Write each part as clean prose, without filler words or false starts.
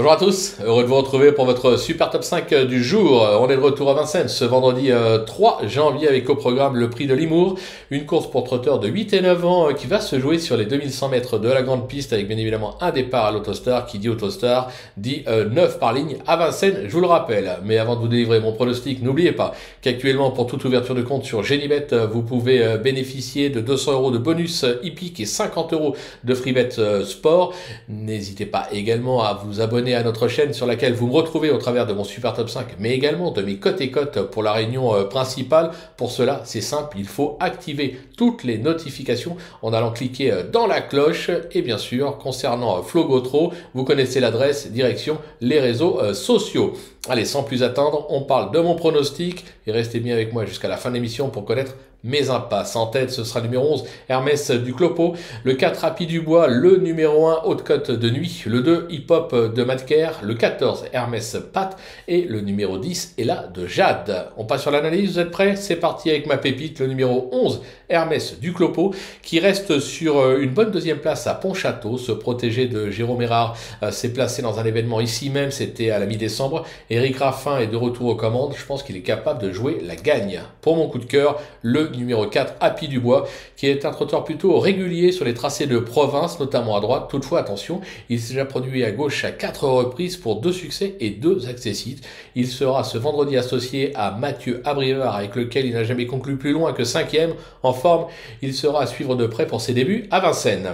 Bonjour à tous, heureux de vous retrouver pour votre Super Top 5 du jour. On est de retour à Vincennes ce vendredi 3 janvier avec au programme le prix de Limours, une course pour trotteurs de 8 et 9 ans qui va se jouer sur les 2100 mètres de la grande piste avec bien évidemment un départ à l'Autostar. Qui dit Autostar dit 9 par ligne à Vincennes, je vous le rappelle. Mais avant de vous délivrer mon pronostic, n'oubliez pas qu'actuellement pour toute ouverture de compte sur Genibet, vous pouvez bénéficier de 200 € de bonus hippique et 50 € de freebet sport. N'hésitez pas également à vous abonner à notre chaîne sur laquelle vous me retrouvez au travers de mon Super Top 5, mais également de mes cotes et cotes pour la réunion principale. Pour cela, c'est simple, il faut activer toutes les notifications en allant cliquer dans la cloche. Et bien sûr, concernant Flogotro, vous connaissez l'adresse, direction les réseaux sociaux. Allez, sans plus attendre, on parle de mon pronostic et restez bien avec moi jusqu'à la fin de l'émission pour connaître mes impasses. En tête, ce sera le numéro 11, Hermès du Clopo, le 4, Happy du Bois, le numéro 1, Haute Côte de Nuit, le 2, Hip Hop de Madker, le 14, Hermès Pat et le numéro 10 est là de Jade. On passe sur l'analyse, vous êtes prêts? C'est parti avec ma pépite, le numéro 11, Hermès du Clopo, qui reste sur une bonne deuxième place à Pontchâteau. Ce protégé de Jérôme Erard s'est placé dans un événement ici même, c'était à la mi-décembre. Éric Raffin est de retour aux commandes, je pense qu'il est capable de jouer la gagne. Pour mon coup de cœur, le numéro 4, Happy du Bois, qui est un trotteur plutôt régulier sur les tracés de province, notamment à droite. Toutefois, attention, il s'est déjà produit à gauche à 4 reprises pour 2 succès et 2 accessites. Il sera ce vendredi associé à Mathieu Abrivard, avec lequel il n'a jamais conclu plus loin que 5e. En forme, il sera à suivre de près pour ses débuts à Vincennes.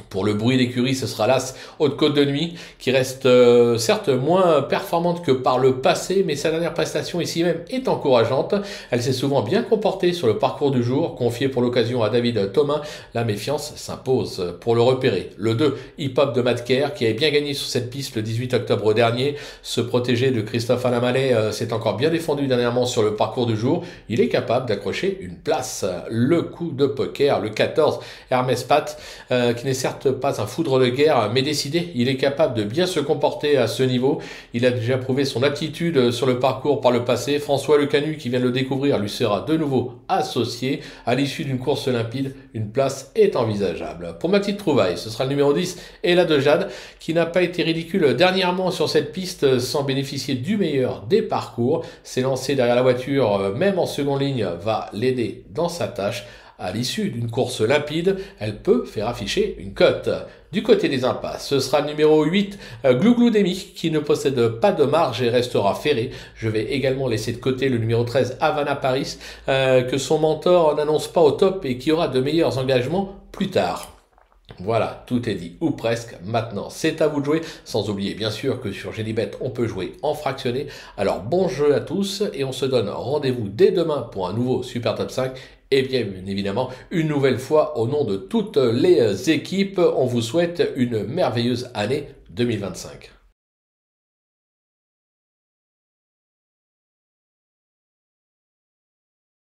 Pour le bruit d'écurie, ce sera l'As Haute Côte de Nuit, qui reste certes moins performante que par le passé, mais sa dernière prestation ici même est encourageante. Elle s'est souvent bien comportée sur le parcours du jour, confiée pour l'occasion à David Thomas. La méfiance s'impose pour le repérer. Le 2, Hip Hop de Madker, qui avait bien gagné sur cette piste le 18 octobre dernier. Ce protégé de Christophe Alamallet s'est encore bien défendu dernièrement sur le parcours du jour. Il est capable d'accrocher une place. Le coup de poker, le 14, Hermès Pat, qui n'est certes pas un foudre de guerre, mais décidé, il est capable de bien se comporter à ce niveau. Il a déjà prouvé son aptitude sur le parcours par le passé. François Lecanu, qui vient de le découvrir, lui sera de nouveau associé. À l'issue d'une course limpide, une place est envisageable. Pour ma petite trouvaille, ce sera le numéro 10, Ella de Jade, qui n'a pas été ridicule dernièrement sur cette piste sans bénéficier du meilleur des parcours. S'est lancé derrière la voiture, même en seconde ligne, va l'aider dans sa tâche. À l'issue d'une course limpide, elle peut faire afficher une cote. Du côté des impasses, ce sera le numéro 8, Glouglou Demi, qui ne possède pas de marge et restera ferré. Je vais également laisser de côté le numéro 13, Havana Paris, que son mentor n'annonce pas au top et qui aura de meilleurs engagements plus tard. Voilà, tout est dit, ou presque. Maintenant, c'est à vous de jouer, sans oublier bien sûr que sur Genibet, on peut jouer en fractionné. Alors bon jeu à tous, et on se donne rendez-vous dès demain pour un nouveau Super Top 5. Et bien évidemment, une nouvelle fois, au nom de toutes les équipes, on vous souhaite une merveilleuse année 2025.